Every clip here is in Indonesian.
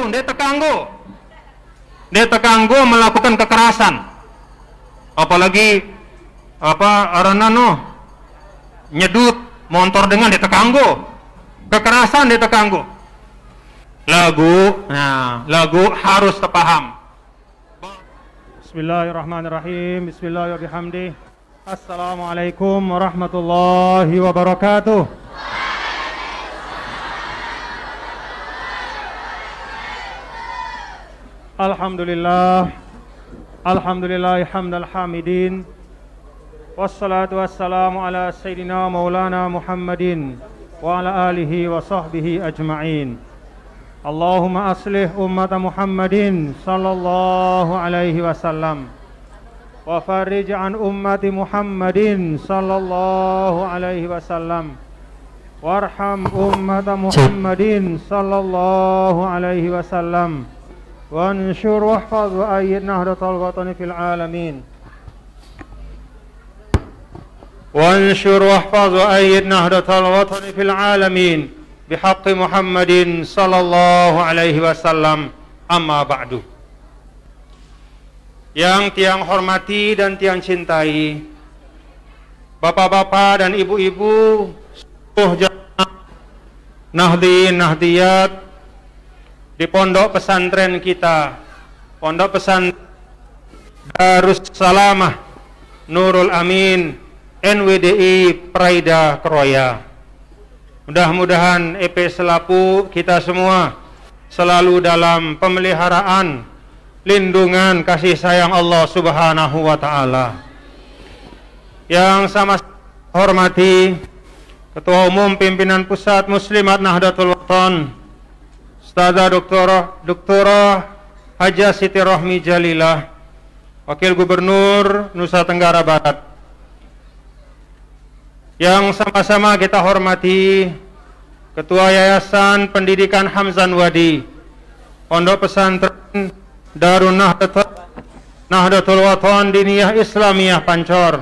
langsung dia tekanggo melakukan kekerasan, apalagi arana nyedut motor dengan dia tekanggo, kekerasan dia tekanggo. Lagu harus terpaham. Bismillahirrahmanirrahim. Bismillahirrahmanirrahim. Assalamualaikum warahmatullahi wabarakatuh. Alhamdulillah, alhamdulillah hamdal hamidin, wassalatu wassalamu ala sayyidina maulana Muhammadin wa ala alihi wa sahbihi ajma'in. Allahumma aslih ummata Muhammadin sallallahu alaihi wasallam wa farij an ummati Muhammadin sallallahu alaihi wasallam warham ummata Muhammadin sallallahu alaihi wasallam وانشر واحفظ وأيد نهضة الوطن في العالمين وانشر واحفظ وأيد نهضة الوطن في العالمين بحق محمد صلى الله عليه وسلم. Amma ba'du. Yang tiang hormati dan tiang cintai, bapak-bapak dan ibu-ibu, seluruh jamaah nahdin nahdiyat di pondok pesantren kita, pondok pesantren Darus Salamah Nurul Amin NWDI Praida Kroya. Mudah-mudahan EP Selapu kita semua selalu dalam pemeliharaan, lindungan kasih sayang Allah Subhanahu wa taala. Yang sama hormati Ketua Umum Pimpinan Pusat Muslimat Nahdlatul Wathon Ustazah Doktorah Hajah Siti Rohmi Jalilah, Wakil Gubernur Nusa Tenggara Barat. Yang sama-sama kita hormati Ketua Yayasan Pendidikan Hamzan Wadi, Pondok Pesantren Darun Nahdlatul Wathon Diniyah Islamiyah Pancor,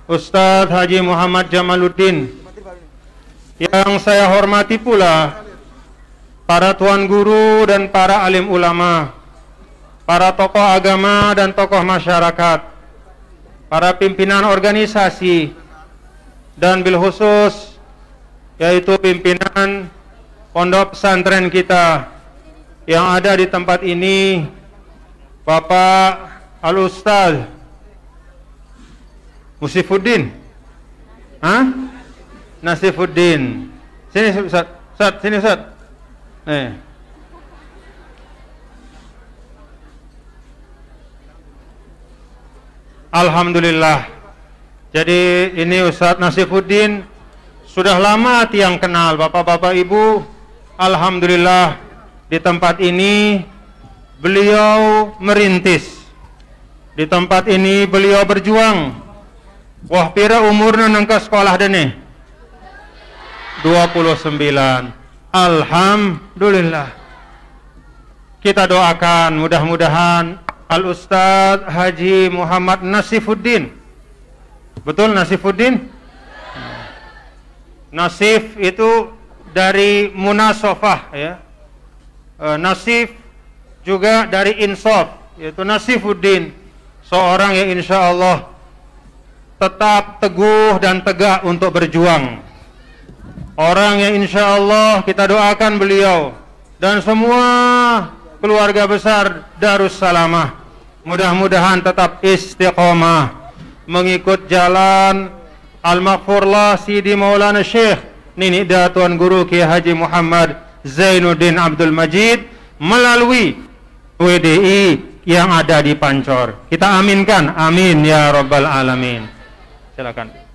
Ustadz Haji Muhammad Jamaluddin. Yang saya hormati pula para tuan guru dan para alim ulama, para tokoh agama dan tokoh masyarakat, para pimpinan organisasi, dan bil khusus yaitu pimpinan pondok pesantren kita yang ada di tempat ini, Bapak Al-Ustaz Musifuddin Nasifuddin. Sini Ustaz, sini Ustaz. Alhamdulillah. Jadi ini Ustadz Nasifuddin sudah lama tiang kenal bapak-bapak ibu. Alhamdulillah di tempat ini beliau merintis. Di tempat ini beliau berjuang. Wah pira umurnya nangka sekolah dene 29. Alhamdulillah. Kita doakan mudah-mudahan Al-Ustadz Haji Muhammad Nasifuddin. Betul Nasifuddin? Nasif itu dari munasofah ya. Nasif juga dari insaf, yaitu Nasifuddin, seorang yang insya Allah tetap teguh dan tegak untuk berjuang. Orang yang insya Allah kita doakan beliau dan semua keluarga besar Darus Salamah mudah-mudahan tetap istiqomah mengikut jalan Al-Maghfurlah Sidi Maulana Syekh Nini Tuan Guru Kiai Haji Muhammad Zainuddin Abdul Majid melalui WDI yang ada di Pancor. Kita aminkan, amin ya rabbal alamin. Silakan.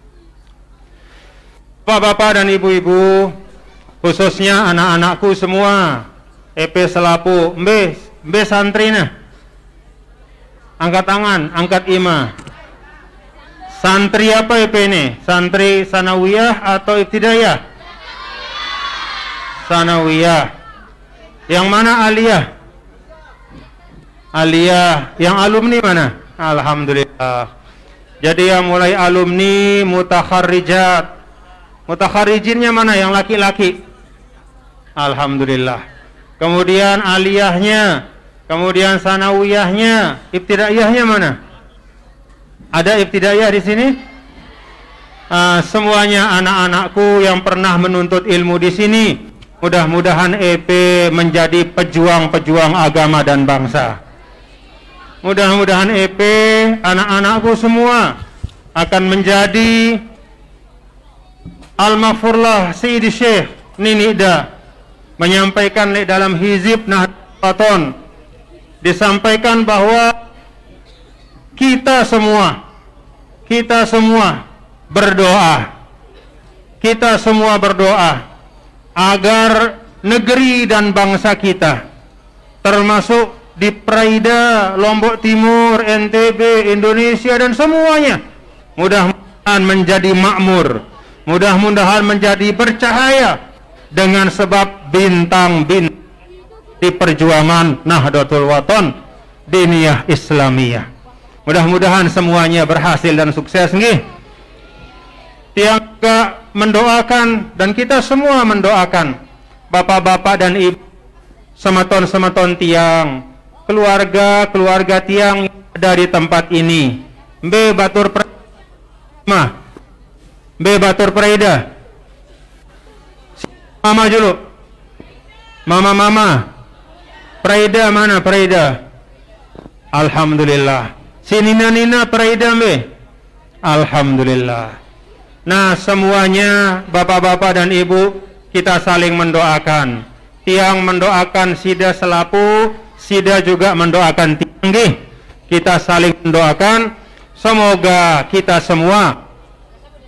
Bapak-bapak dan ibu-ibu, khususnya anak-anakku semua, EP Selapu, mbe santrina, angkat tangan, angkat ima. Santri apa EP ini? Santri sanawiyah atau ibtidayah? Sanawiyah. Yang mana aliyah? Aliyah. Yang alumni mana? Alhamdulillah. Jadi yang mulai alumni mutakharrijat. Mutakharijinnya mana yang laki-laki? Alhamdulillah. kemudian aliyahnya, kemudian sanawiyahnya, ibtidaiyahnya mana? Ada ibtidaiyah di sini? Semuanya anak-anakku yang pernah menuntut ilmu di sini, mudah-mudahan EP menjadi pejuang-pejuang agama dan bangsa. Mudah-mudahan EP, anak-anakku semua akan menjadi Al-Maghfurlah Sayyidi Syekh Ninida menyampaikan dalam hizib Nahdlatul disampaikan bahwa kita semua berdoa agar negeri dan bangsa kita, termasuk di Praida, Lombok Timur, NTB, Indonesia dan semuanya, mudah-mudahan menjadi makmur, mudah-mudahan menjadi bercahaya dengan sebab bintang-bintang di perjuangan Nahdlatul Wathon Diniyah Islamiyah. Mudah-mudahan semuanya berhasil dan sukses nggih. Tiang mendoakan dan kita semua mendoakan bapak-bapak dan ibu, sematon-sematon tiang, keluarga tiang dari tempat ini. Mbe Batur Praida. Mama dulu. Mama. Praida mana Praida? Alhamdulillah. Si Nina Praida mbe. Alhamdulillah. Nah, semuanya bapak-bapak dan ibu, kita saling mendoakan. Tiang mendoakan Sida selaku, Sida juga mendoakan tiang. Kita saling mendoakan, semoga kita semua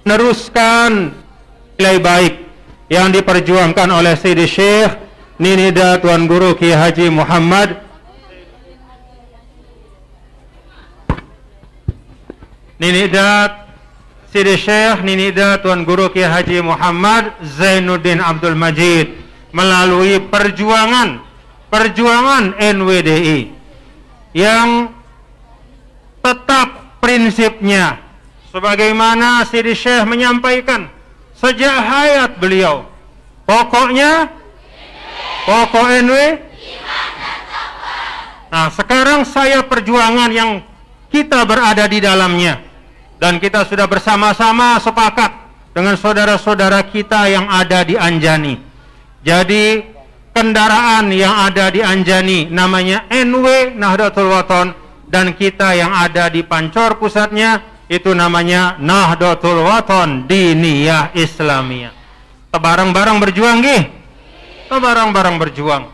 meneruskan nilai baik yang diperjuangkan oleh Sayyidi Syekh Ninida Tuan Guru Kiai Haji Muhammad Sayyidi Syekh Ninida Tuan Guru Kiai Haji Muhammad Zainuddin Abdul Majid melalui perjuangan NWDI yang tetap prinsipnya sebagaimana Sayyidi Syekh menyampaikan sejak hayat beliau, pokok NW. Nah, sekarang saya perjuangan yang kita berada di dalamnya, dan kita sudah bersama-sama sepakat dengan saudara-saudara kita yang ada di Anjani. Jadi kendaraan yang ada di Anjani namanya NW Nahdlatul Wathon, dan kita yang ada di Pancor pusatnya itu namanya Nahdlatul Wathon Diniyah Islamiyah. Barang-barang berjuang nggih. Barang-barang berjuang.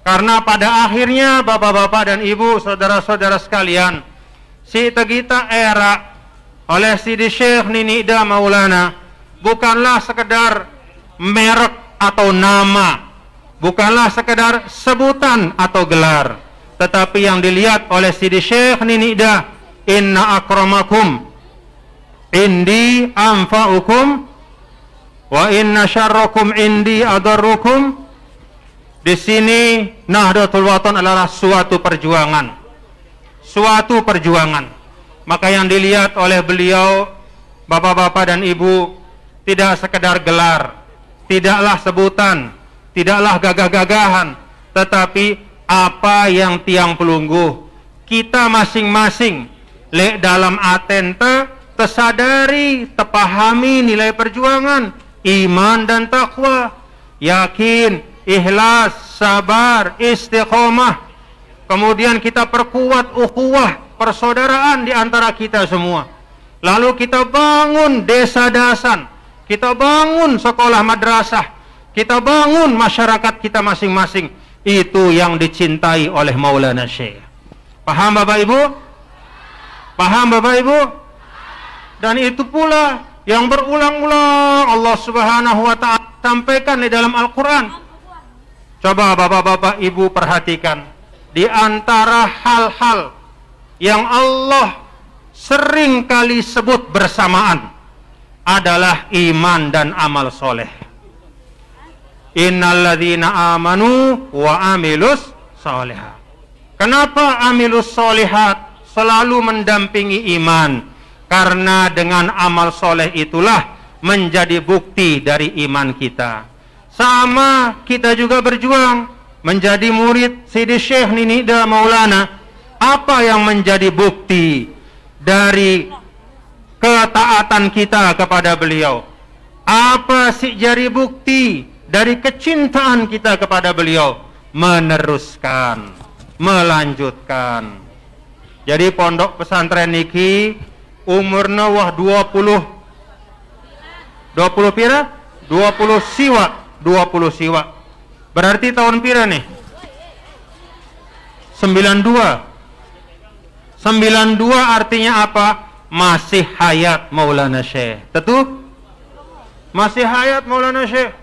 Karena pada akhirnya bapak-bapak dan ibu, saudara-saudara sekalian, si tegita era oleh Sayyidi Syekh Ninida Maulana bukanlah sekedar merek atau nama, bukanlah sekedar sebutan atau gelar, tetapi yang dilihat oleh Sayyidi Syekh Ninida, inna akramakum indi anfa'ukum wa inna syarrakum indi adarrukum. Di sini Nahdlatul Wathon adalah suatu perjuangan. Maka yang dilihat oleh beliau, bapak-bapak dan ibu, tidak sekedar gelar, tidaklah sebutan, tidaklah gagah-gagahan, tetapi apa yang tiang pelungguh kita masing-masing lek dalam atenta tersadari, terpahami nilai perjuangan, iman dan takwa, yakin, ikhlas, sabar, istiqomah. Kemudian kita perkuat ukhuwah, persaudaraan di antara kita semua. Lalu kita bangun desa dasan, kita bangun sekolah madrasah, kita bangun masyarakat kita masing-masing. Itu yang dicintai oleh Maulana Syekh. Paham Bapak Ibu? Paham Bapak Ibu? Dan itu pula yang berulang-ulang Allah Subhanahu wa ta'ala sampaikan di dalam Al-Quran. Coba bapak-bapak ibu perhatikan, di antara hal-hal yang Allah sering kali sebut bersamaan adalah iman dan amal soleh. Innalladzina amanu wa amilus solehat. Kenapa amilus solehat selalu mendampingi iman? Karena dengan amal soleh itulah menjadi bukti dari iman kita. Sama kita juga berjuang menjadi murid Sidi Syekh Ninida Maulana, apa yang menjadi bukti dari ketaatan kita kepada beliau? Apa sih jari bukti dari kecintaan kita kepada beliau? Meneruskan, melanjutkan. Jadi pondok pesantren niki umurna wah 20 pira? 20 siwa. Berarti tahun pira nih? 92 artinya apa? Masih hayat Maulana Syekh. Tentu masih hayat Maulana Syekh.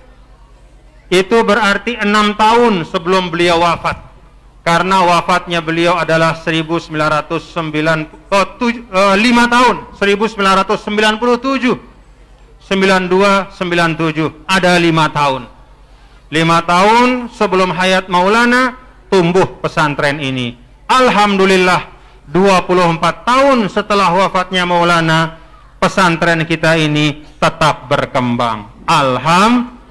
Itu berarti 6 tahun sebelum beliau wafat. Karena wafatnya beliau adalah 5 tahun 1997 92-97, ada 5 tahun. 5 tahun sebelum hayat Maulana tumbuh pesantren ini. Alhamdulillah 24 tahun setelah wafatnya Maulana, pesantren kita ini tetap berkembang. Alhamdulillah.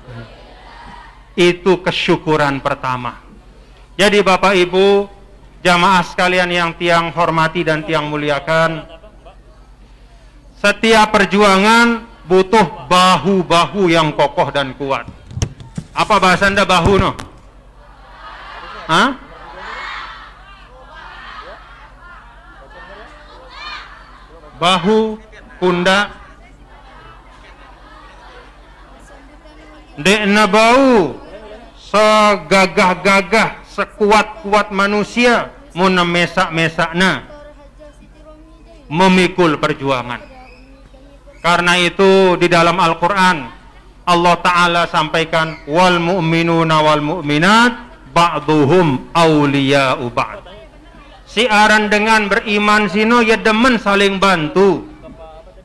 Itu kesyukuran pertama. Jadi Bapak Ibu, jamaah sekalian yang tiang hormati dan tiang muliakan, setiap perjuangan butuh bahu-bahu yang kokoh dan kuat. Apa bahasa Anda bahu no? Hah? Bahu, pundak. Dekna bau, segagah-gagah, sekuat-kuat manusia, mun mesak-mesakna memikul perjuangan. Karena itu di dalam Al-Quran Allah Ta'ala sampaikan, wal mu'minuna wal mu'minat ba'duhum awliya'u ba'd. Siaran dengan beriman sino ya demen saling bantu.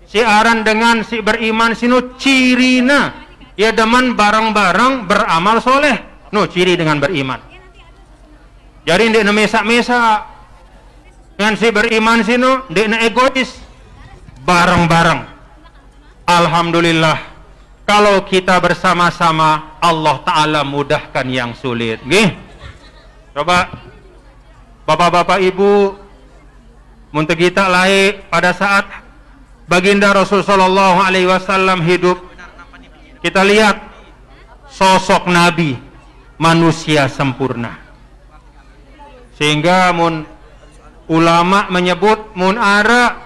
Siaran dengan si beriman sino cirina ya demen bareng-bareng beramal soleh. No, ciri dengan beriman. Jadi ndek mesak-mesak. Dengan si beriman sino ndek egois. Bareng-bareng. Alhamdulillah, kalau kita bersama-sama, Allah Ta'ala mudahkan yang sulit. Nggih. Coba Bapak-bapak Ibu, muntah kita lahir pada saat baginda Rasul Sallallahu Alaihi Wasallam hidup, kita lihat sosok Nabi, manusia sempurna. Sehingga ulama menyebut munara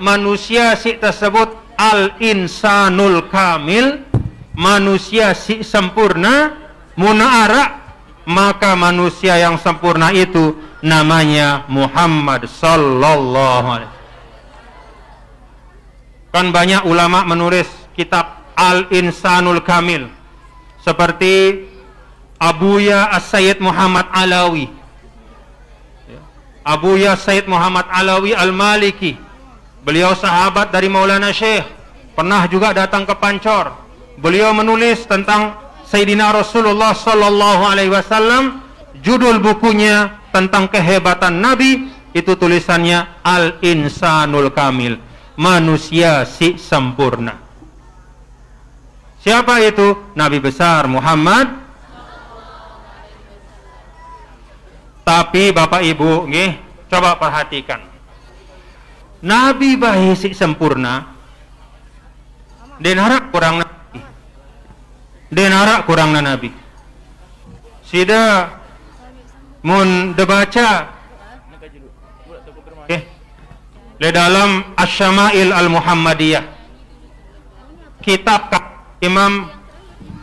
manusia si tersebut al-insanul kamil, manusia si sempurna. Munara, maka manusia yang sempurna itu namanya Muhammad sallallahu alaihi wasallam. Kan banyak ulama menulis kitab al-insanul kamil, seperti Abuya As-Sayyid Muhammad Alawi, Abuya Sayyid Muhammad Alawi Al-Maliki. Beliau sahabat dari Maulana Syekh, pernah juga datang ke Pancor. Beliau menulis tentang Sayyidina Rasulullah Sallallahu Alaihi Wasallam. Judul bukunya tentang kehebatan Nabi, itu tulisannya Al-Insanul Kamil, manusia si sempurna. Siapa itu? Nabi besar Muhammad. Tapi Bapak Ibu, nggih, coba perhatikan. Nabi bae si sempurna. Denara kurang nabi. Denara kurang nabi. Sida mun debaca di dalam Asy-Syama'il Al-Muhammadiyah, kitab Imam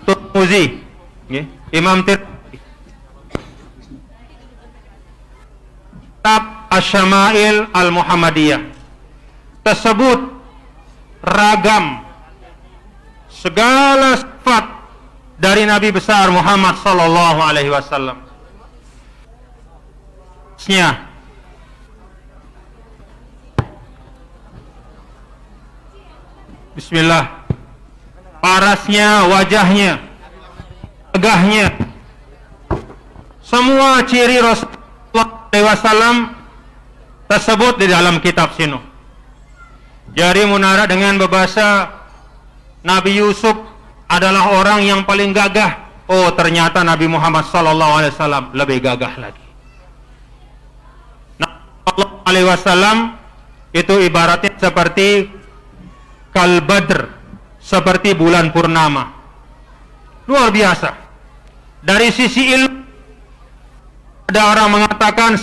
Tirmizi, nggih, Imam Tirmizi. Kitab Asy-Syama'il Al-Muhammadiyah tersebut ragam segala sifat dari Nabi besar Muhammad sallallahu alaihi wasallam. Bismillah. Parasnya, wajahnya, tegahnya, semua ciri Rasulullah SAW tersebut di dalam kitab sinu. Jadi munara dengan berbahasa, Nabi Yusuf adalah orang yang paling gagah oh ternyata Nabi Muhammad SAW lebih gagah lagi. Nabi Sallallahu Alaihi Wasallam itu ibaratnya seperti kal badr, seperti bulan purnama. Luar biasa. Dari sisi ilmu, ada orang mengatakan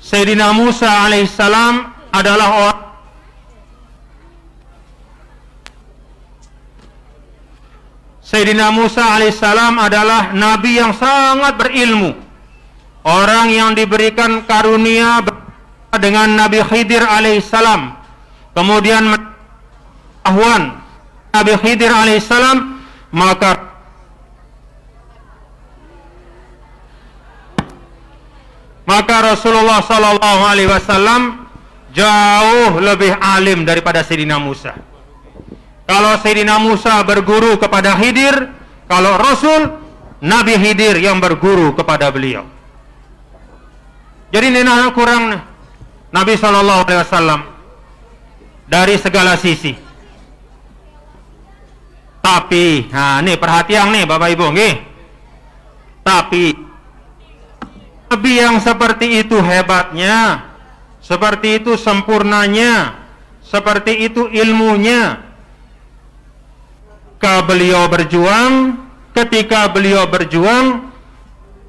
Sayyidina Musa alaihissalam adalah orang Sayyidina Musa alaihissalam adalah nabi yang sangat berilmu, orang yang diberikan karunia dengan Nabi Khidir alaihissalam, kemudian pengetahuan Nabi Khidir alaihissalam, maka Rasulullah Sallallahu Alaihi Wasallam jauh lebih alim daripada Sayyidina Musa. Kalau Sayyidina Musa berguru kepada Khidir, kalau Rasul, Nabi Khidir yang berguru kepada beliau. Jadi ini kurang Nabi Sallallahu Alaihi Wasallam dari segala sisi. Tapi, nah ini perhatian nih Bapak Ibu, nggih. Tapi Nabi yang seperti itu hebatnya, seperti itu sempurnanya, seperti itu ilmunya, ketika beliau berjuang,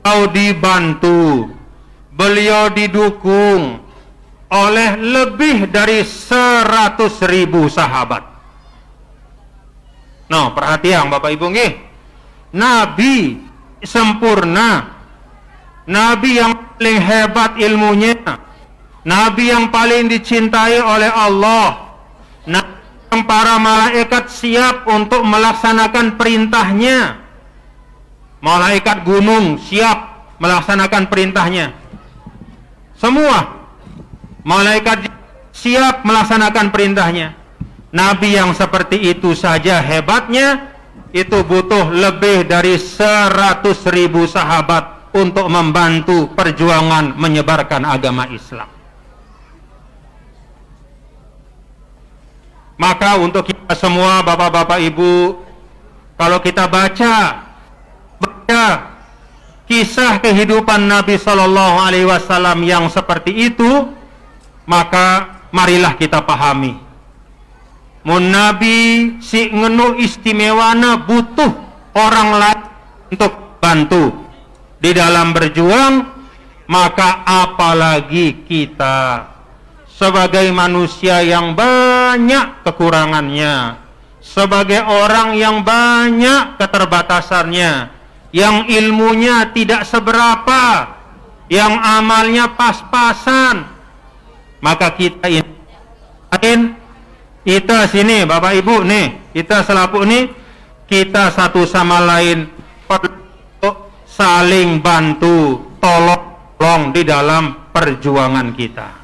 beliau dibantu, beliau didukung oleh lebih dari 100.000 sahabat. Nah, perhatian Bapak Ibu nggih. Nabi sempurna, Nabi yang paling hebat ilmunya, Nabi yang paling dicintai oleh Allah, Nabi yang para malaikat siap untuk melaksanakan perintahnya, malaikat gunung siap melaksanakan perintahnya, semua malaikat siap melaksanakan perintahnya. Nabi yang seperti itu saja hebatnya, itu butuh lebih dari 100.000 sahabat untuk membantu perjuangan menyebarkan agama Islam. Maka untuk kita semua Bapak-bapak Ibu, kalau kita baca kisah kehidupan Nabi Sallallahu Alaihi Wasallam yang seperti itu, maka marilah kita pahami, mun Nabi si ngenu istimewana butuh orang lain untuk bantu di dalam berjuang, maka apalagi kita sebagai manusia yang banyak kekurangannya, sebagai orang yang banyak keterbatasannya, yang ilmunya tidak seberapa, yang amalnya pas-pasan, matu kita sini Bapak Ibu nih, kita selaku nih, kita satu sama lain perlu saling bantu, tolong di dalam perjuangan kita.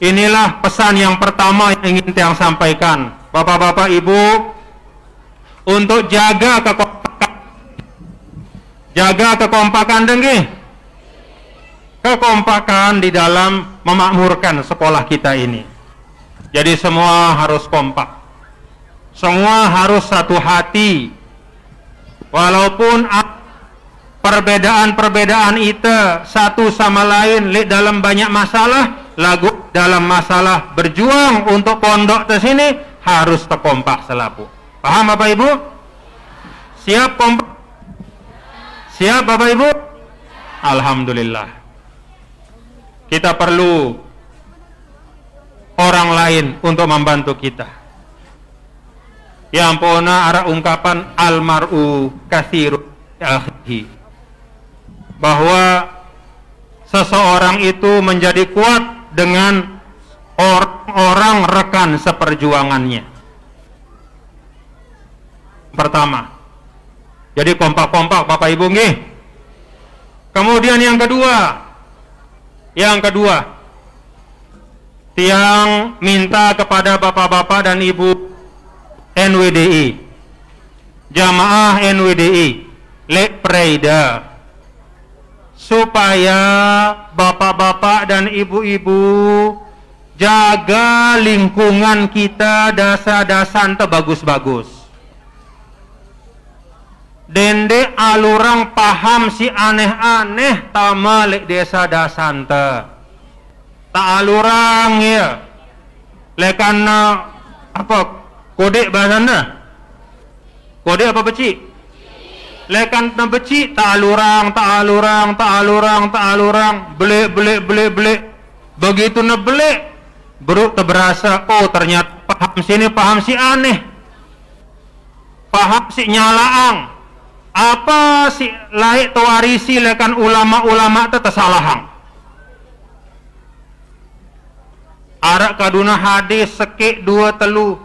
Inilah pesan yang pertama yang ingin saya sampaikan, Bapak-bapak Ibu, untuk jaga kekompakan dengki, kekompakan di dalam memakmurkan sekolah kita ini. Jadi semua harus kompak, semua harus satu hati, walaupun perbedaan-perbedaan itu satu sama lain dalam banyak masalah, lagu dalam masalah berjuang untuk pondok ke sini harus terkompak selapu. Paham Bapak Ibu? Siap kompak? Siap Bapak Ibu? Alhamdulillah. Kita perlu orang lain untuk membantu kita. Yang pona arah ungkapan almaru kathiru akhihi, bahwa seseorang itu menjadi kuat dengan orang rekan seperjuangannya. Pertama, jadi kompak-kompak Bapak Ibu nggih. Kemudian yang kedua, tiang minta kepada bapak-bapak dan ibu NWDI, jamaah NWDI, Lek Preda, supaya bapak-bapak dan ibu-ibu jaga lingkungan kita dasa-dasan teh bagus-bagus. Dende alurang paham si aneh-aneh tama lek desa dasan teh. Tak alurang ya. Lekan apa kode bahasana? Kode apa beci? Lekan na beci tak alurang, beli. Begitu na beli, baru terberasa, oh ternyata paham sini, paham si aneh, paham si nyalaang. Apa si laik tawarisi lekan ulama-ulama itu tersalahang. Arak kaduna hadis sekik dua telu.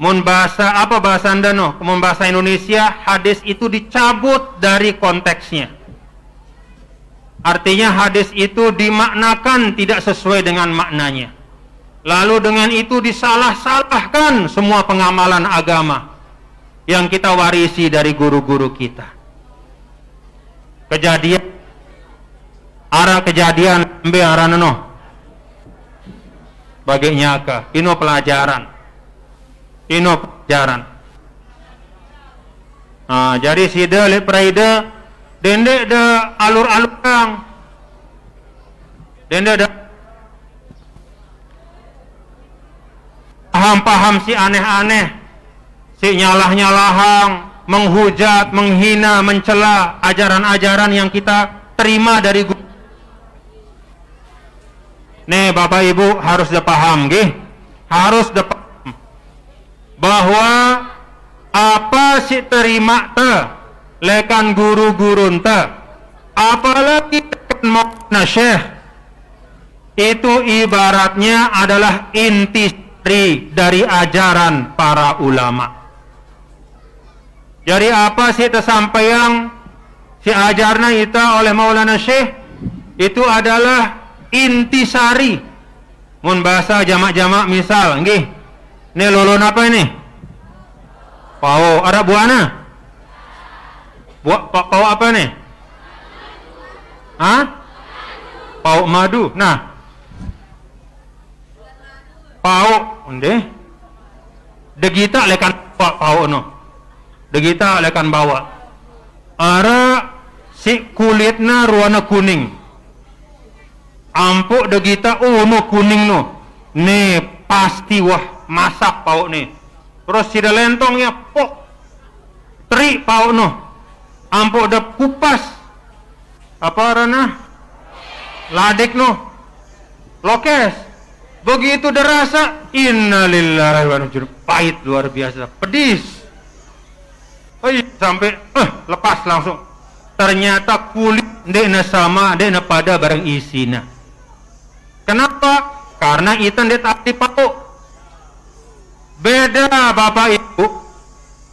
Mun bahasa apa bahasa anda no? Mun bahasa Indonesia hadis itu dicabut dari konteksnya. Artinya hadis itu dimaknakan tidak sesuai dengan maknanya. Lalu dengan itu disalah-salahkan semua pengamalan agama yang kita warisi dari guru-guru kita. Kejadian ambe arana no bagi nyaka ino pelajaran. Nah, jadi sida le praida dende de alur-alur kang dende de paham-paham si aneh-aneh, si nyalah-nyalahang, menghujat, menghina, mencela ajaran-ajaran yang kita terima dari guru. Nih Bapak Ibu harus paham nggih, harus paham bahwa apa si terima teh lekan guru-guru teh, apalagi mauna syekh, itu ibaratnya adalah inti dari ajaran para ulama. Jadi apa sih tersampaian si ajarna kita oleh Maulana Syekh itu adalah intisari. Mun bahasa jamak-jamak misal nggih. Ini lolon apa ini? Pau, ada buana? Pau apa nih? Hah? Pau madu. Nah, pau onde degita lekan pau no degita lekan bawa ara si kulitna ruana kuning ampuk degita no kuning no ne pasti wah masak pau nih terus sida lentongnya pok tri pau no ampuk de kupas apa rana ladek no lokes. Begitu derasa, innalillahi wa inna ilaihi raji'un, pahit luar biasa, pedis. Sampai lepas langsung. Ternyata kulit ndekna sama, ndekna pada barang isina. Kenapa? Karena itu ndek tak dipau. Beda Bapak Ibu.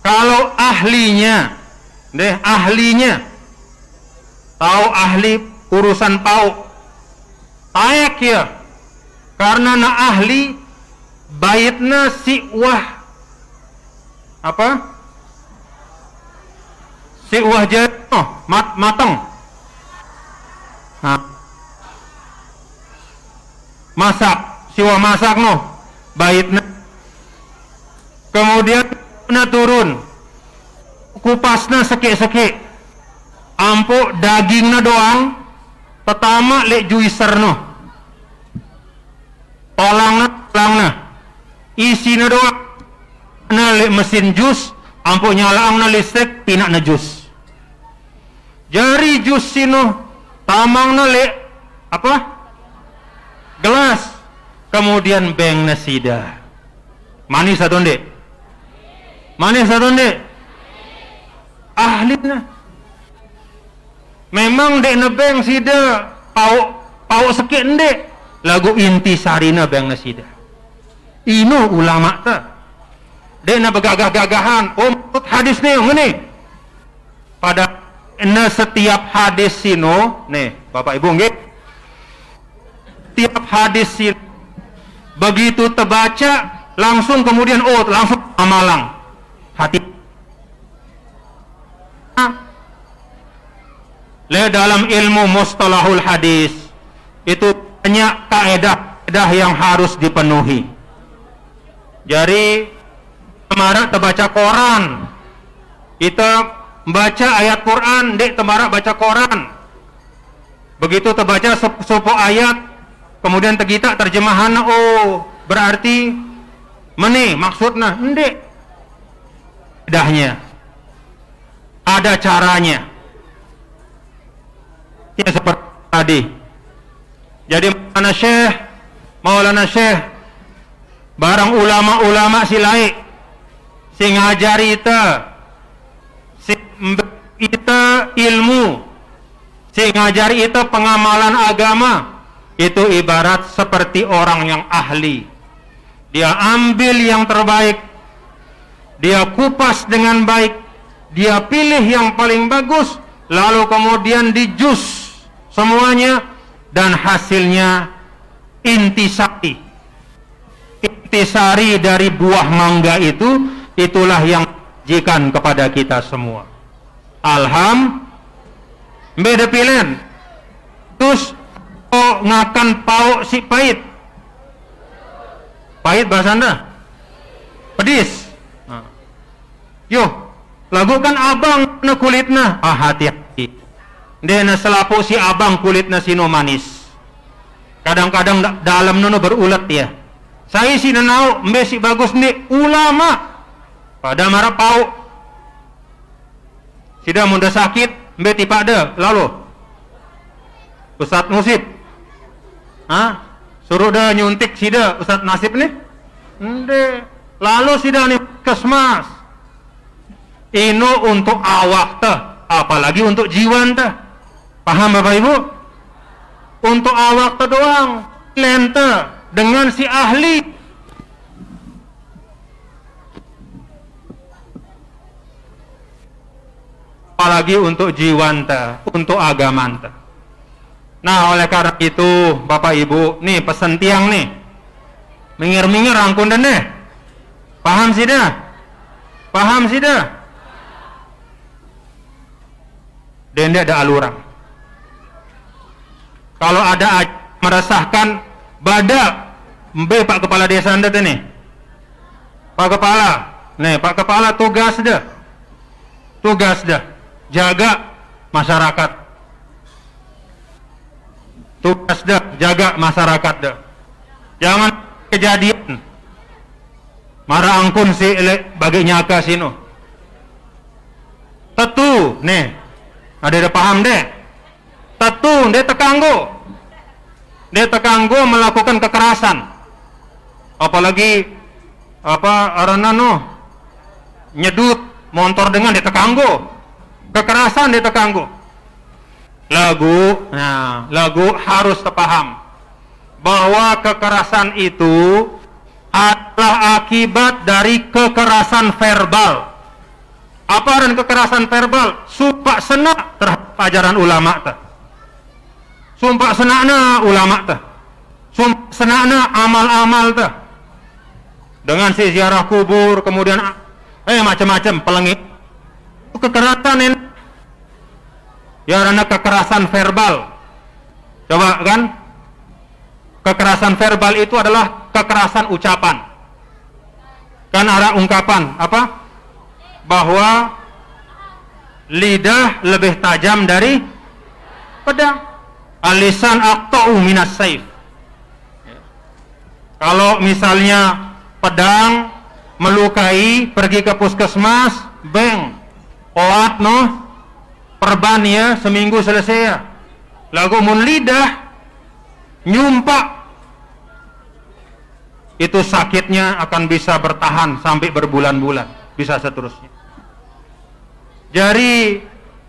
Kalau ahlinya, tahu ahli urusan pau, tayak ya. Karena na ahli baitna si wah apa? Si wah jadi matang. Nah. Masak, si wah masak no baitna. Kemudian na turun. Kupasna seki-seki. Ampuk dagingna doang. Pertama lek juicer no. Tolangna isina doang na mesin jus ampuh nyalaang na listrik pinak na jus jari jus sino tamang na apa gelas kemudian beng na sida manis atau ndek ahli na memang dek na beng sida pau sekit ndek lagu inti sarina bang nasida ino ulama ta dena begagah-gagahan maksud hadis nih ngene pada setiap hadis sino nih Bapak Ibu nggih setiap hadis sino begitu terbaca langsung kemudian langsung amalang hati dalam ilmu mustalahul hadis itu banyak kaedah faedah yang harus dipenuhi. Jadi temara terbaca Quran, kita baca ayat Quran, dek temara baca Quran. Begitu terbaca sepo ayat, kemudian tergita terjemahan, oh berarti meni maksudnya, ndek. Faedahnya ada caranya. Ya seperti tadi. Jadi Maulana Syekh barang ulama-ulama silai sing ngajari ita ilmu, sing ngajari ita pengamalan agama, itu ibarat seperti orang yang ahli. Dia ambil yang terbaik, dia kupas dengan baik, dia pilih yang paling bagus, lalu kemudian dijus semuanya, dan hasilnya intisari dari buah mangga itu, itulah yang disajikan kepada kita semua. Beda pilihan terus ngakan pau si pahit bahasa Anda pedis. Yo lagu kan abang na kulitna, hati-hati dena selapu si abang kulitna sino manis, kadang-kadang dalam nono berulet ya. Saya si nanau mbe si bagus nih ulama pada marah pau sida munda sakit mbe tipa ada lalu Ustadz Musib suruh dah nyuntik sida Ustadz Nasib nih nde lalu sida nih kesmas ino untuk awak teh, apalagi untuk jiwan teh. Paham Bapak Ibu? Untuk awak teh doang lente dengan si ahli. Apalagi untuk jiwan teh, untuk agama teh. Nah, oleh karena itu Bapak Ibu, nih pesan tiang nih. Mingir-mingir rangkun dan deh. Paham sih dah? Paham sih dah? Dan dia ada aluran. Kalau ada meresahkan badak, mbe Pak Kepala Desa Anda tuh nih. Pak Kepala, nih Pak Kepala tugas dah. Jaga masyarakat. Tugas dah, jaga masyarakat dah. Jangan kejadian marah angkun si bagi nyaka sino. Tetu, nih. Ada paham deh. Tetu, dia tekanggo melakukan kekerasan. Apalagi arana nyedut motor dengan dia tekanggo. Kekerasan dia tekanggo. Lagu harus terpaham bahwa kekerasan itu adalah akibat dari kekerasan verbal. Apa dan kekerasan verbal? Sumpah senak terhadap ajaran ulama teh. Sumpah senakna ulama teh. Sumpah senakna amal-amal teh. Dengan si ziarah kubur, kemudian macam-macam pelengit. Kekerasan ini. Ya karena kekerasan verbal. Coba kan? Kekerasan verbal itu adalah kekerasan ucapan. Kan ada ungkapan apa? Bahwa lidah lebih tajam dari pedang. Alisan aqta'u minas saif. Kalau misalnya pedang melukai, pergi ke puskesmas, oat perban ya, seminggu selesai ya. Lagu mun lidah nyumpak, itu sakitnya akan bisa bertahan sampai berbulan-bulan, bisa seterusnya. Jadi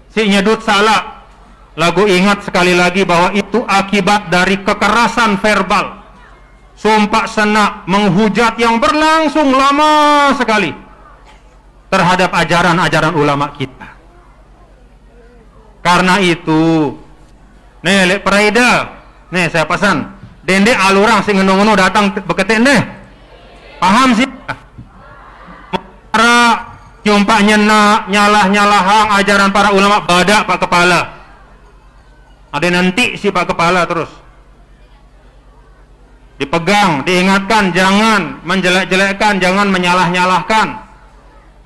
si nyedut salah, lagu ingat sekali lagi bahwa itu akibat dari kekerasan verbal, sumpah senak, menghujat yang berlangsung lama sekali terhadap ajaran-ajaran ulama kita. Karena itu, nih lek Praida, nih saya pesan, dende alurang sing ngono datang beketin deh, paham sih? Nyumpak nyalah-nyalahang ajaran para ulama badak Pak Kepala. Ada nanti si Pak Kepala terus. dipegang, diingatkan, jangan menjelek-jelekkan, jangan menyalah-nyalahkan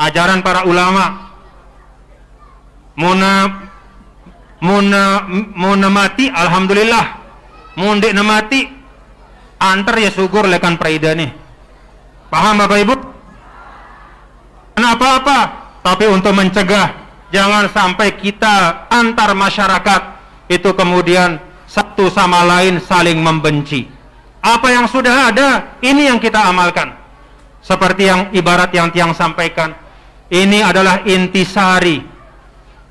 ajaran para ulama. Muna mati, alhamdulillah. Mundik na mati, antar ya syukur lekan praida nih. Paham Bapak Ibu? Kenapa apa? Tapi untuk mencegah jangan sampai kita antar masyarakat itu kemudian satu sama lain saling membenci. Apa yang sudah ada, ini yang kita amalkan. Seperti yang ibarat yang Tiang sampaikan, ini adalah intisari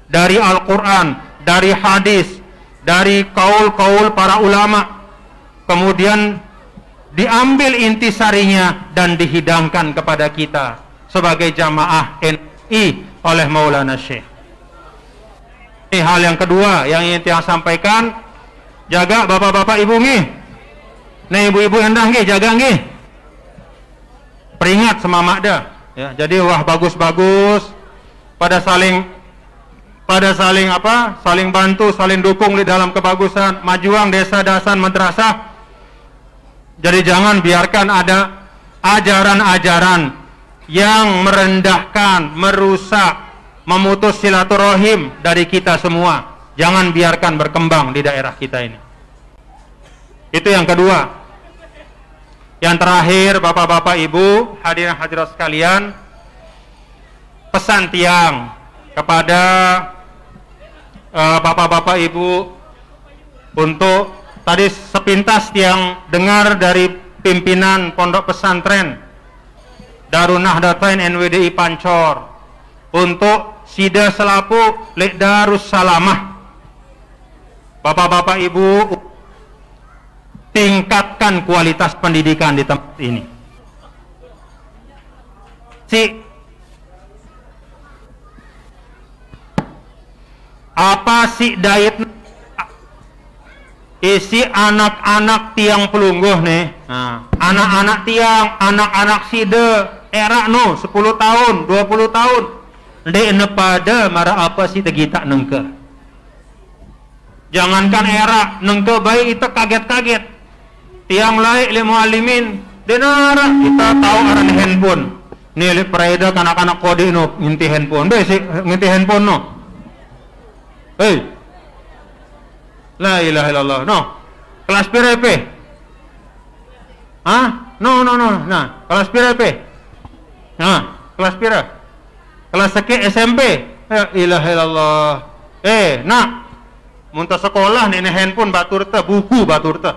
dari Al-Quran, dari hadis, dari kaul-kaul para ulama. Kemudian diambil intisarinya dan dihidangkan kepada kita sebagai jamaah NI oleh Maulana Syekh. Ini hal yang kedua yang ingin Tiang sampaikan, jaga bapak-bapak ibu nih. Nah ibu-ibu hendak nggih, jaga nggih. Peringat sama makda. Ya, jadi wah bagus-bagus pada saling saling bantu, saling dukung di dalam kebagusan majuang desa dasan madrasah. Jadi jangan biarkan ada ajaran-ajaran yang merendahkan, merusak, memutus silaturahim dari kita semua. Jangan biarkan berkembang di daerah kita ini. Itu yang kedua. Yang terakhir, bapak-bapak ibu, hadirin hadirat sekalian, pesan Tiang kepada bapak-bapak ibu untuk tadi sepintas Tiang dengar dari pimpinan pondok pesantren Darun Nahdlatain NWDI Pancor untuk Sida Selapu Lek Darus Salamah. Bapak-bapak ibu, tingkatkan kualitas pendidikan di tempat ini. Apa sih dayet isi anak-anak Tiang pelungguh nih. Nah, anak-anak Tiang, anak-anak Sida era no 10 tahun, 20 tahun. Dek nepada mara apa sih tegita nengke. Jangankan era nengke baik itu kaget-kaget. Tiang lain le muallimin denara kita tahu aran handphone. Nih le praeda anak-anak kode no nginti handphone. Be sih nginti handphone no. Hei. La ilaha illallah. No. Kelas pira pe? Hah? No. Nah, kelas pira pe? Nah, kelas pira? Kelas seki SMP. La ilaha illallah. Nak. Muntah sekolah nih handphone batur teh, buku batur teh.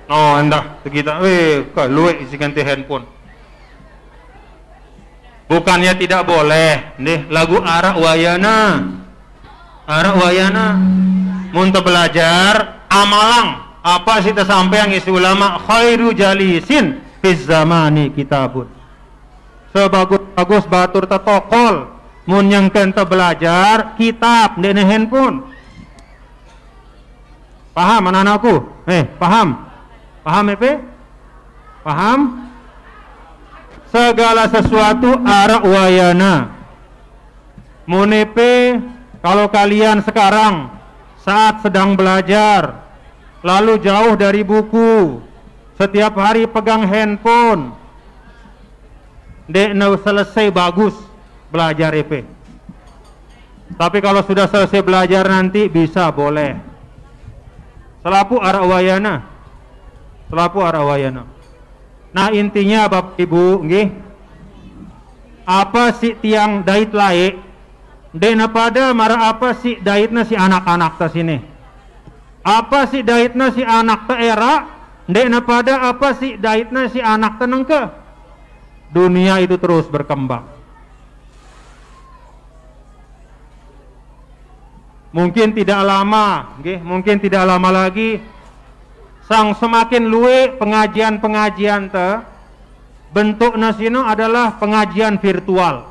Oh, endah kita luwe isi ganti handphone. Bukannya tidak boleh, nih lagu arak wayana. Arak wayana. Muntah belajar amalang. Apa sih sampai yang isi ulama khairu jalisin fiz zamani kitabun. Sebagus-bagus batur tetokol mun yang kenta belajar kitab dene handphone. Paham anak-anakku? Paham? Paham Epe? Paham? Segala sesuatu arak wayana. Munepe, kalau kalian sekarang saat sedang belajar lalu jauh dari buku, setiap hari pegang handphone, dek no selesai bagus belajar Epe. Tapi kalau sudah selesai belajar nanti bisa boleh. Selapu arak wayana. Selapu arawayana. Nah intinya Bapak Ibu, nggih. Apa sih Tiang dait laik? Dena pada mara apa sih daitna si anak-anak ta sini? Apa sih daitna si anak ta era? Dena pada apa sih daitna si anak ta nengke? Dunia itu terus berkembang. Mungkin tidak lama, nggih, mungkin tidak lama lagi sang semakin luwe pengajian-pengajian te bentuk nasino adalah pengajian virtual.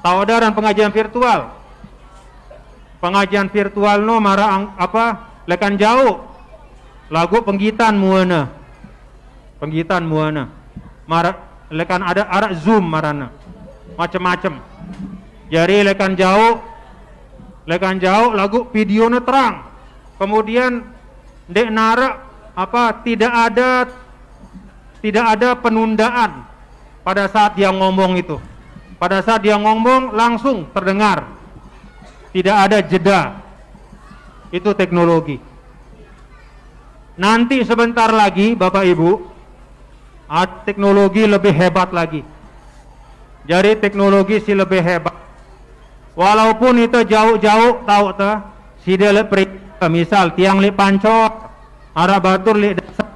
Tahu dan pengajian virtual? Pengajian virtual no mara apa lekan jauh lagu penggitan muana. Penggitan muana. Mara lekan ada arak Zoom marana. Macam-macam. Jadi lekan jauh lekan jauh lagu videonya terang. Kemudian dek nara tidak ada penundaan pada saat dia ngomong itu. Pada saat dia ngomong langsung terdengar. Tidak ada jeda. Itu teknologi. Nanti sebentar lagi Bapak Ibu, teknologi lebih hebat lagi. Jadi teknologi si lebih hebat. Walaupun itu jauh-jauh tahu ta, si dia misal tiang li pancok, arah batur li dasar.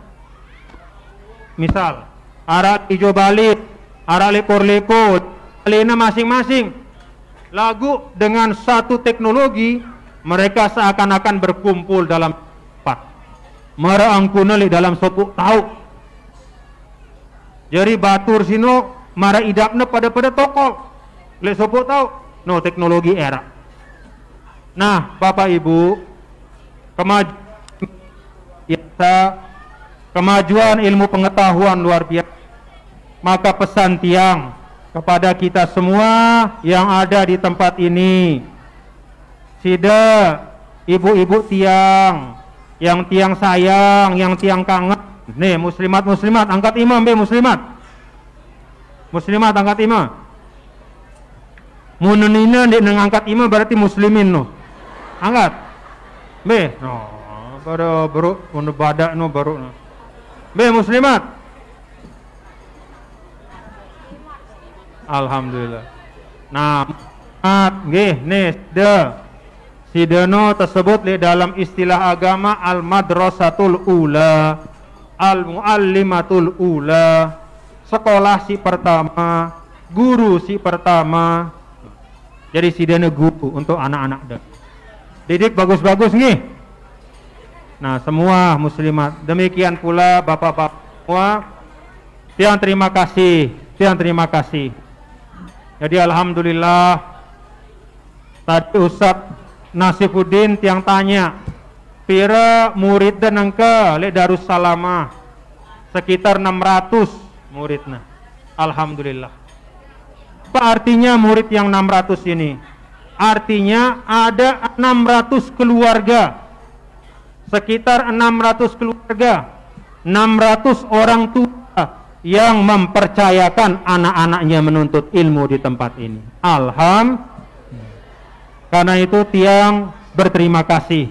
Misal arah hijau balik, arah likur-likur, alina masing-masing. Lagu dengan satu teknologi mereka seakan-akan berkumpul dalam tempat. Mara angkuna li dalam sopuk tahu. Jadi batur sino mara idapna pada tokol. Le sopuk tahu. No teknologi era. Nah, Bapak Ibu, kemajuan ilmu pengetahuan luar biasa. Maka pesan tiang kepada kita semua yang ada di tempat ini, sida ibu-ibu tiang, yang tiang sayang, yang tiang kangen. Nih muslimat angkat imam be muslimat angkat imam. Mununina dek ngangkat imam berarti muslimin no. Angkat. Be no baru badak no baru no. Be muslimat. Alhamdulillah. Nah, nggih nih sidano tersebut di dalam istilah agama al-madrasatul ula, al-muallimatul ula, sekolah si pertama, guru si pertama. Jadi sidano guru untuk anak-anak dah. Didik bagus-bagus nih. Nah, semua muslimat. Demikian pula bapak-bapak semua. Tiang terima kasih. Jadi alhamdulillah tadi Ustaz Nasifuddin tiang tanya pira murid dan engke le Darussalamah sekitar 600 muridna. Alhamdulillah. Apa artinya murid yang 600 ini? Artinya ada 600 keluarga. Sekitar 600 keluarga. 600 orang tua yang mempercayakan anak-anaknya menuntut ilmu di tempat ini. Karena itu tiang berterima kasih.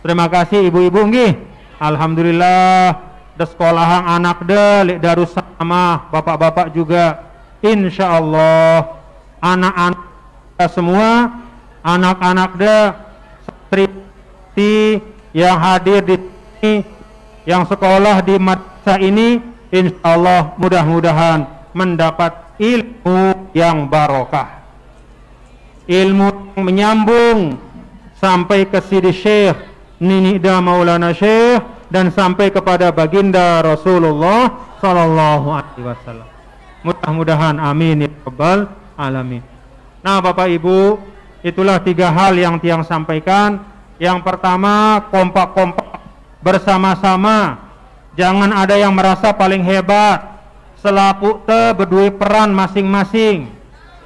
Terima kasih ibu-ibu nggih. Alhamdulillah da sekolahan anak de Darussalamah, bapak-bapak juga. Insyaallah anak-anak semua, anak-anak de santri yang hadir di sini, yang sekolah di madrasah ini, insyaallah mudah-mudahan mendapat ilmu yang barokah, ilmu yang menyambung sampai ke Sidi Syekh Ninida Maulana Syekh dan sampai kepada baginda Rasulullah sallallahu alaihi wasallam. Mudah-mudahan amin ya rabbal alamin. Nah, Bapak Ibu, itulah 3 hal yang tiang sampaikan. Yang pertama, kompak-kompak bersama-sama. Jangan ada yang merasa paling hebat. Selapu te berdui peran masing-masing.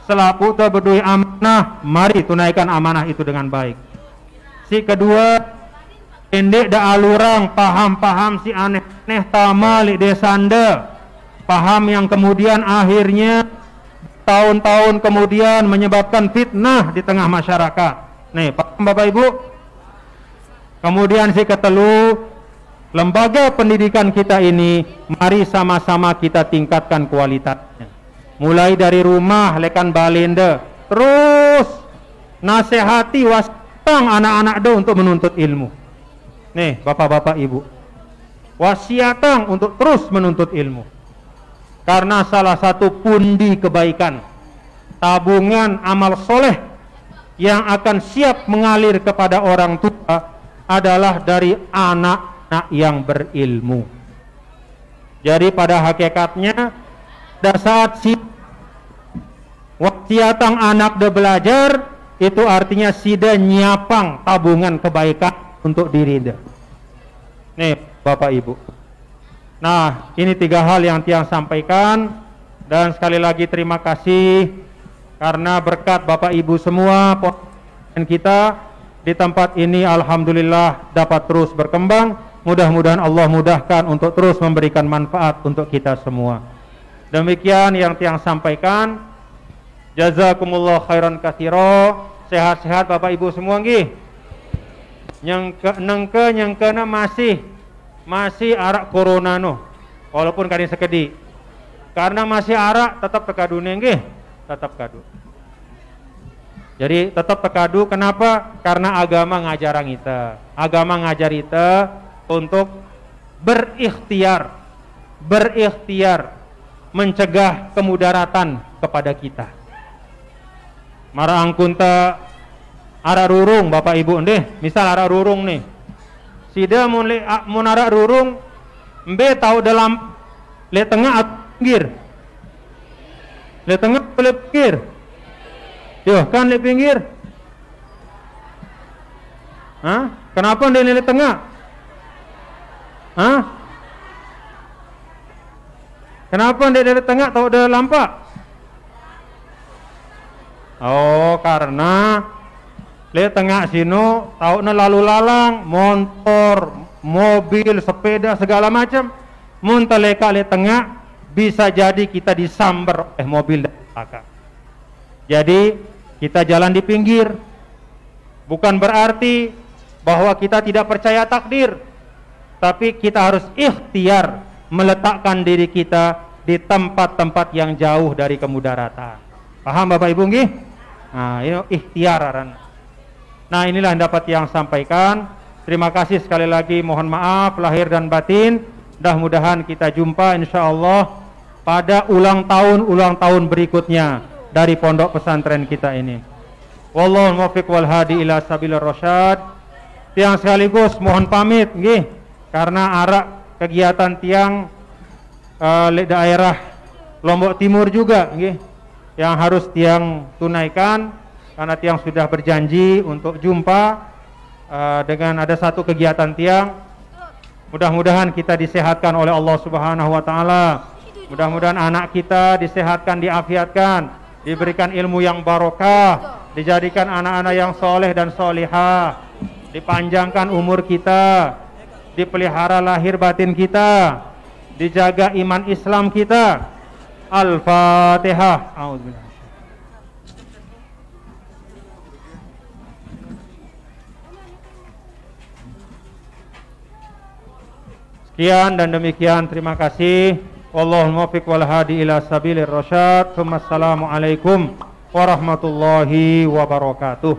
Selapu te berdui amanah, mari tunaikan amanah itu dengan baik. Si kedua, pendek da alurang paham-paham si aneh-aneh tamali desanda. Paham yang kemudian akhirnya tahun-tahun kemudian menyebabkan fitnah di tengah masyarakat. Nih, paham Bapak Ibu? Kemudian si ketelu, lembaga pendidikan kita ini mari sama-sama kita tingkatkan kualitasnya. Mulai dari rumah lekan balenda, terus nasihati wasitang anak-anak do untuk menuntut ilmu. Nih, Bapak-bapak Ibu, wasiatang untuk terus menuntut ilmu. Karena salah satu pundi kebaikan, tabungan amal soleh yang akan siap mengalir kepada orang tua adalah dari anak-anak yang berilmu. Jadi pada hakikatnya, pada saat si wasiatang anak de belajar, itu artinya sida nyapang tabungan kebaikan untuk diri de. Nih Bapak Ibu. Nah, ini 3 hal yang tiang sampaikan. Dan sekali lagi terima kasih karena berkat Bapak Ibu semua kita di tempat ini alhamdulillah dapat terus berkembang. Mudah-mudahan Allah mudahkan untuk terus memberikan manfaat untuk kita semua. Demikian yang tiang sampaikan. Jazakumullah khairan katsira. Sehat-sehat Bapak Ibu semua nggih. Nyengkena masih arak corona no. Walaupun kadang sekedi. Karena masih arak tetap tekadu nggih, tetap kadu. Jadi tetap tekadu, kenapa? Karena agama ngajarang kita. Agama ngajar kita untuk berikhtiar mencegah kemudaratan kepada kita. Mara angkunta ara rurung Bapak Ibu ndeh, misal ara rurung nih. Sida mun ara rurung mbe tahu dalam le tengah atau pinggir. Le tengah atau le pinggir? Yo, kan le pinggir. Hah? Kenapa ndeh le tengah? Hah? Kenapa ndeh le tengah tahu ada lampak? Oh, karena le tengah sino tahu na lalu lalang, motor, mobil, sepeda segala macam. Mun teleka le tengah bisa jadi kita disambar mobil dan belakang. Jadi kita jalan di pinggir. Bukan berarti bahwa kita tidak percaya takdir, tapi kita harus ikhtiar meletakkan diri kita di tempat-tempat yang jauh dari kemudaratan. Paham Bapak Ibu nggih? Nah, ini ikhtiaran. Nah, inilah yang dapat yang sampaikan. Terima kasih sekali lagi, mohon maaf lahir dan batin. Mudah-mudahan kita jumpa insyaallah pada ulang tahun berikutnya dari pondok pesantren kita ini. Wallahu muwaffiq wal hadi ila sabilir rasyad. Tiang sekaligus mohon pamit nggih karena arak kegiatan tiang daerah Lombok Timur juga nggih yang harus tiang tunaikan karena tiang sudah berjanji untuk jumpa dengan ada satu kegiatan tiang. Mudah-mudahan kita disehatkan oleh Allah Subhanahu wa taala. Mudah-mudahan anak kita disehatkan, diafiatkan, diberikan ilmu yang barokah, dijadikan anak-anak yang soleh dan solihah, dipanjangkan umur kita, dipelihara lahir batin kita, dijaga iman Islam kita. Al-Fatihah. A'udzubillah. Sekian dan demikian, terima kasih. Wallahul muwaffiq wal hadi ila sabilir rasyad. Assalamualaikum warahmatullahi wabarakatuh.